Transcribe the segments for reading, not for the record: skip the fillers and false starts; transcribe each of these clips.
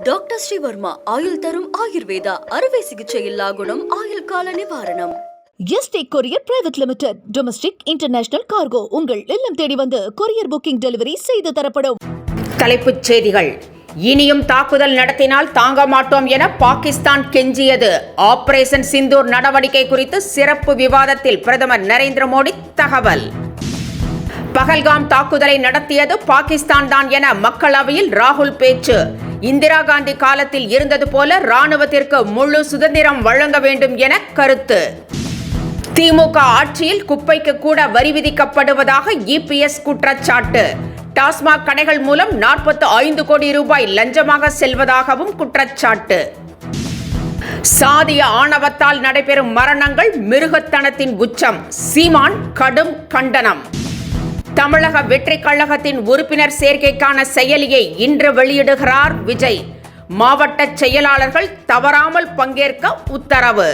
Doctor Sreevarma ஆயுள் தரும் ஆயுர்வேதா அறுவை சிகிச்சை இல்லா குணம் ஆயுள் கால நிவாரணம். Yesterday courier private limited. Domestic international cargo உங்கள் இல்லம் தேடி வந்து கொரியர் புக்கிங் டெலிவரி செய்து தரப்படும். தலைப்புச் செய்திகள். இனியும் தாக்குதல் நடத்தினால் தாங்க மாட்டோம் என பாகிஸ்தான் கெஞ்சியது. ஆபரேஷன் சிந்தூர் நடவடிக்கை குறித்து சிறப்பு விவாதத்தில் பிரதமர் நரேந்திர மோடி தகவல். பகல்காம் தாக்குதலை நடத்தியது பாகிஸ்தான் தான் என மக்களவையில் ராகுல் பேச்சு. இந்திரா காந்தி காலத்தில் இருந்தது போல ராணுவத்திற்கு முழு சுதந்திரம் வழங்க வேண்டும் என கருத்து. திமுக ஆட்சியில் குப்பைக்கு கூட வரி விதிக்கப்படுவதாக இபிஎஸ் குற்றச்சாட்டு. டாஸ்மாக் கடைகள் மூலம் 45 கோடி ரூபாய் லஞ்சமாக செல்வதாகவும் குற்றச்சாட்டு. சாதிய ஆணவத்தால் நடைபெறும் மரணங்கள் மிருகத்தனத்தின் உச்சம். சீமான் கடும் கண்டனம். தமிழக வெற்றிக் கழகத்தின் உறுப்பினர் சேர்க்கைக்கான செயலியை இன்று வெளியிடுகிறார் விஜய். மாவட்ட செயலாளர்கள் தவறாமல் பங்கேற்க உத்தரவு.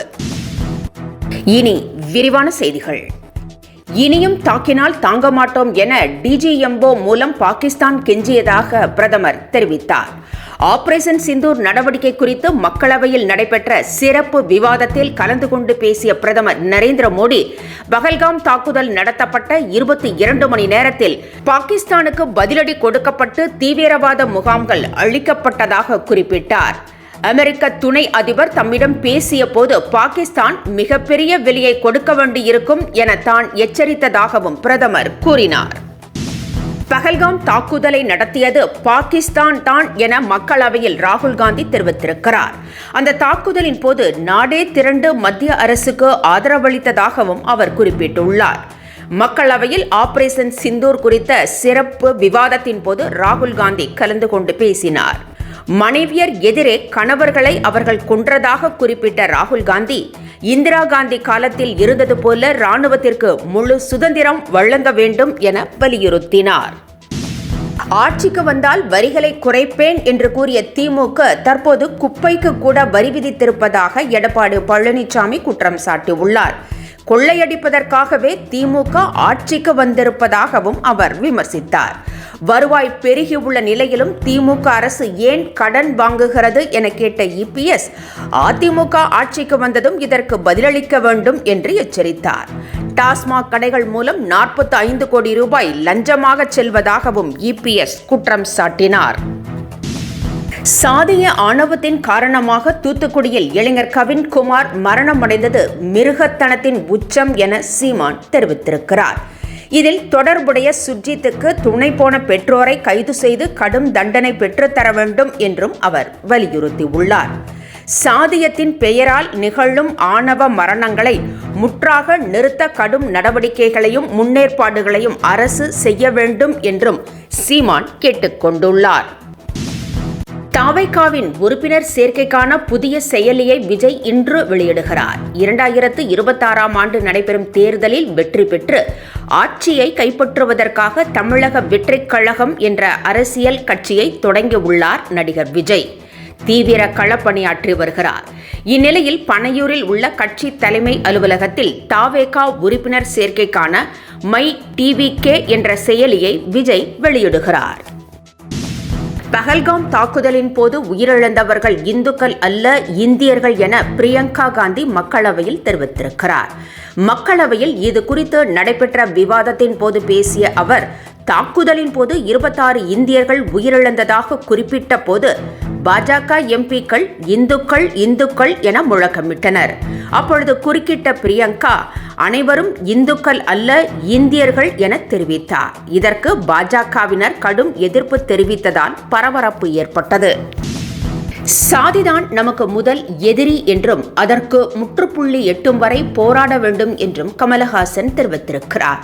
இனி விரிவான செய்திகள். இனியும் தாக்கினால் தாங்க மாட்டோம் என டிஜிஎம்போ மூலம் பாகிஸ்தான் கெஞ்சியதாக பிரதமர் தெரிவித்தார். ஆபரேஷன் சிந்தூர் நடவடிக்கை குறித்து மக்களவையில் நடைபெற்ற சிறப்பு விவாதத்தில் கலந்து கொண்டு பேசிய பிரதமர் நரேந்திர மோடி, பகல்காம் தாக்குதல் நடத்தப்பட்ட 22 மணி நேரத்தில் பாகிஸ்தானுக்கு பதிலடி கொடுக்கப்பட்டு தீவிரவாத முகாம்கள் அழிக்கப்பட்டதாக குறிப்பிட்டார். அமெரிக்க துணை அதிபர் தம்மிடம் பேசிய போது பாகிஸ்தான் மிகப்பெரிய விலையை கொடுக்க வேண்டியிருக்கும் என தான் எச்சரித்ததாகவும் பிரதமர் கூறினார். பகல்காம் தாக்குதலை நடத்தியது பாகிஸ்தான் தான் என மக்களவையில் ராகுல் காந்தி தெரிவித்திருக்கிறார். அந்த தாக்குதலின் போது நாடே திரண்டு மத்திய அரசுக்கு ஆதரவளித்ததாகவும் அவர் குறிப்பிட்டுள்ளார். மக்களவையில் ஆபரேஷன் சிந்தூர் குறித்த சிறப்பு விவாதத்தின் போது ராகுல் காந்தி கலந்து கொண்டு பேசினார். மனைவியர் எதிரே கணவர்களை அவர்கள் கொன்றதாக குறிப்பிட்ட ராகுல் காந்தி, இந்திரா காந்தி காலத்தில் இருந்தது போல ராணுவத்திற்கு முழு சுதந்திரம் வழங்க வேண்டும் என வலியுறுத்தினார். ஆட்சிக்கு வந்தால் வரிகளை குறைப்பேன் என்று கூறிய திமுக தற்போது குப்பைக்கு கூட வரி விதித்திருப்பதாக எடப்பாடி பழனிசாமி குற்றம் சாட்டியுள்ளார். கொள்ளையடிப்பதற்காகவே திமுக ஆட்சிக்கு வந்திருப்பதாகவும் அவர் விமர்சித்தார். வருவாய் பெருகியுள்ள நிலையிலும் திமுக அரசு ஏன் கடன் வாங்குகிறது என கேட்ட இபிஎஸ், அதிமுக ஆட்சிக்கு வந்ததும் இதற்கு பதிலளிக்க வேண்டும் என்று எச்சரித்தார். டாஸ்மாக் கடைகள் மூலம் 45 கோடி ரூபாய் லஞ்சமாக செல்வதாகவும் இபிஎஸ் குற்றம் சாட்டினார். சாதிய ஆணவத்தின் காரணமாக தூத்துக்குடியில் இளைஞர் கவின்குமார் மரணமடைந்தது மிருகத்தனத்தின் உச்சம் என சீமான் தெரிவித்திருக்கிறார். இதில் தொடர்புடைய சுர்ஜித்துக்கு துணை போன பெற்றோரை கைது செய்து கடும் தண்டனை பெற்றுத்தர வேண்டும் என்றும் அவர் வலியுறுத்தியுள்ளார். சாதியத்தின் பெயரால் நிகழும் ஆணவ மரணங்களை முற்றாக நிறுத்த கடும் நடவடிக்கைகளையும் முன்னேற்பாடுகளையும் அரசு செய்ய வேண்டும் என்றும் சீமான் கேட்டுக்கொண்டுள்ளார். தாவைக்காவின் உறுப்பினர் சேர்க்கைக்கான புதிய செயலியை விஜய் இன்று வெளியிடுகிறார். 2026ஆம் ஆண்டு நடைபெறும் தேர்தலில் வெற்றி பெற்று ஆட்சியை கைப்பற்றுவதற்காக தமிழக வெற்றிக் கழகம் என்ற அரசியல் கட்சியை தொடங்கியுள்ளார் நடிகர் விஜய். தீவிர களப்பணியாற்றி வருகிறார். இந்நிலையில் பனையூரில் உள்ள கட்சி தலைமை அலுவலகத்தில் தாவேகா உறுப்பினர் சேர்க்கைக்கான மை டிவிகே என்ற செயலியை விஜய் வெளியிடுகிறார். பகல்காம் தாக்குதலின் போது உயிரிழந்தவர்கள் இந்துக்கள் அல்ல, இந்தியர்கள் என பிரியங்கா காந்தி மக்களவையில் தெரிவித்திருக்கிறார். மக்களவையில் இது குறித்து நடைபெற்ற விவாதத்தின் போது பேசிய அவர், தாக்குதலின் போது 26 இந்தியர்கள் உயிரிழந்ததாக குறிப்பிட்ட போது பாஜக எம்பிக்கள் இந்துக்கள் இந்துக்கள் என முழக்கமிட்டனர். அப்பொழுது குறுக்கிட்ட பிரியங்கா, அனைவரும் இந்துக்கள் அல்ல, இந்தியர்கள் என தெரிவித்தார். இதற்கு பாஜகவினர் கடும் எதிர்ப்பு தெரிவித்ததால் பரபரப்பு ஏற்பட்டது. சாதிதான் நமக்கு முதல் எதிரி என்றும் அதற்கு முற்றுப்புள்ளி எட்டும் வரை போராட வேண்டும் என்றும் கமலஹாசன் தெரிவித்திருக்கிறார்.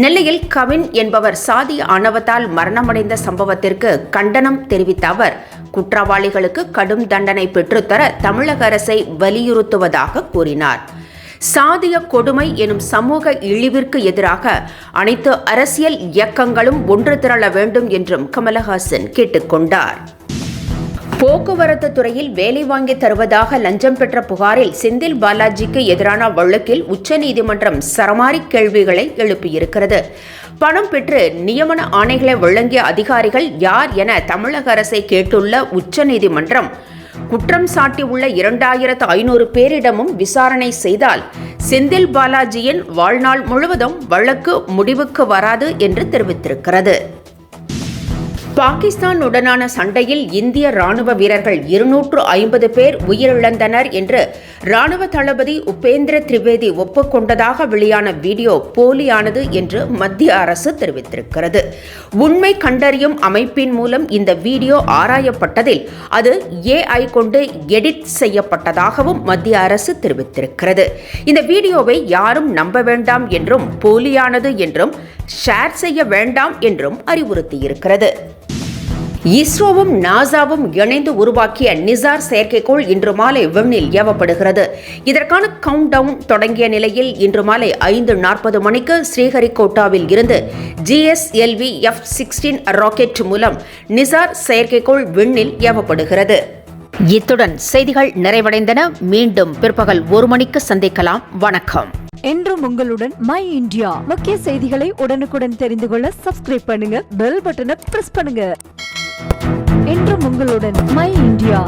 நெல்லையில் கவின் என்பவர் சாதி ஆணவத்தால் மரணமடைந்த சம்பவத்திற்கு கண்டனம் தெரிவித்த அவர், குற்றவாளிகளுக்கு கடும் தண்டனை பெற்றுத்தர தமிழக அரசை வலியுறுத்துவதாக கூறினார். சாதிய கொடுமை எனும் சமூக இழிவிற்கு எதிராக அனைத்து அரசியல் இயக்கங்களும் ஒன்று திரள வேண்டும் என்றும் கமலஹாசன் கேட்டுக்கொண்டார். போக்குவரத்து துறையில் வேலை வாங்கி தருவதாக லஞ்சம் பெற்ற புகாரில் செந்தில் பாலாஜிக்கு எதிரான வழக்கில் உச்சநீதிமன்றம் சரமாரி கேள்விகளை எழுப்பியிருக்கிறது. பணம் பெற்று நியமன ஆணைகளை வழங்கிய அதிகாரிகள் யார் என தமிழக அரசை கேட்டுள்ள உச்சநீதிமன்றம் குற்றம் சாட்டியுள்ள 2500 பேரிடமும் விசாரணை செய்தால் செந்தில் பாலாஜியின் வாழ்நாள் முழுவதும் வழக்கு முடிவுக்கு வராது என்று தெரிவித்திருக்கிறது. பாகிஸ்தானுடனான சண்டையில் இந்திய ராணுவ வீரர்கள் 250 பேர் உயிரிழந்தனர் என்று ராணுவ தளபதி உபேந்திர திரிவேதி ஒப்புக்கொண்டதாக வெளியான வீடியோ போலியானது என்று மத்திய அரசு தெரிவித்திருக்கிறது. உண்மை கண்டறியும் அமைப்பின் மூலம் இந்த வீடியோ ஆராயப்பட்டதில் அது AI கொண்டு எடிட் செய்யப்பட்டதாகவும் மத்திய அரசு தெரிவித்திருக்கிறது. இந்த வீடியோவை யாரும் நம்ப வேண்டாம் என்றும் போலியானது என்றும் ஷேர் செய்ய வேண்டாம் என்றும் அறிவுறுத்தியிருக்கிறது. இஸ்ரோவும் நாசாவும் இணைந்து உருவாக்கிய நிசார் செயற்கைக்கோள் இன்று மாலை விண்ணில் ஏவப்படுகிறது. இதற்கான கவுண்ட் டவுன் தொடங்கிய நிலையில் இன்று மாலை 5:40 மணிக்கு ஸ்ரீஹரிகோட்டாவில் இருந்து GSLV F-16 ராக்கெட் மூலம் நிசார் செயற்கைக்கோள் விண்ணில் ஏவப்படுகிறது. இத்துடன் செய்திகள் நிறைவடைந்தன. மீண்டும் பிற்பகல் 1 மணிக்கு சந்திக்கலாம். வணக்கம். என்றும் உங்களுடன் மை இந்தியா. முக்கிய செய்திகளை உடனுக்குடன் தெரிந்து கொள்ள சப்ஸ்கிரைப் பண்ணுங்க, பெல் பட்டனை பிரஸ் பண்ணுங்க. என்றும் உங்களுடன் மை இந்தியா.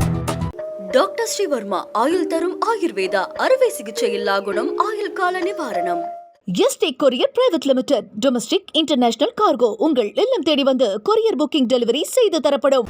டாக்டர் ஸ்ரீவர்மா ஆயுள் தரும் ஆயுர்வேதா அறுவை சிகிச்சை இல்லா குணம் ஆயுள் கால நிவாரணம். Yesterday courier private limited domestic international cargo உங்கள் இல்லம் தேடி வந்து கொரியர் புக்கிங் டெலிவரி செய்து தரப்படும்.